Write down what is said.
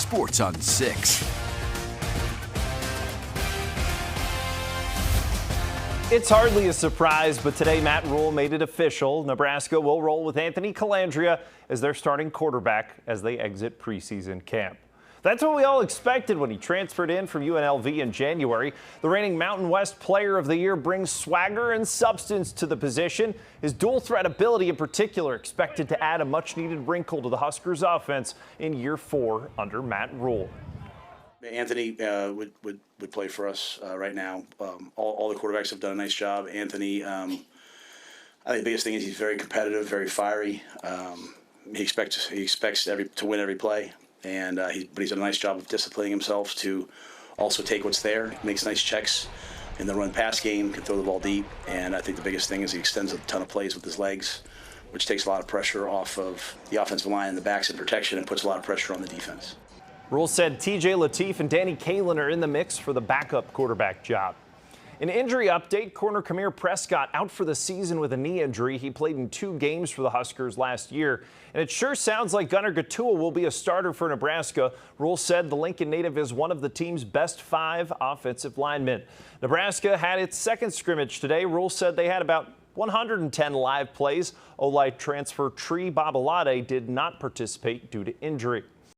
Sports on 6. It's hardly a surprise, but today Matt Rhule made it official. Nebraska will roll with Anthony Colandrea as their starting quarterback as they exit preseason camp. That's what we all expected when he transferred in from UNLV in January. The reigning Mountain West Player of the Year brings swagger and substance to the position. His dual threat ability in particular expected to add a much-needed wrinkle to the Huskers' offense in year 4 under Matt Rhule. Anthony would play for us right now. All the quarterbacks have done a nice job. Anthony, I think the biggest thing is he's very competitive, very fiery. He expects to win every play. But he's done a nice job of disciplining himself to also take what's there. He makes nice checks in the run-pass game, can throw the ball deep, and I think the biggest thing is he extends a ton of plays with his legs, which takes a lot of pressure off of the offensive line and the backs in protection and puts a lot of pressure on the defense. Rhule said TJ Lateef and Danny Kaelin are in the mix for the backup quarterback job. An injury update, corner Kamir Prescott out for the season with a knee injury. He played in 2 games for the Huskers last year, and it sure sounds like Gunnar Gottula will be a starter for Nebraska. Rhule said the Lincoln native is one of the team's best 5 offensive linemen. Nebraska had its second scrimmage today. Rhule said they had about 110 live plays. O-line transfer Tree Babalade did not participate due to injury.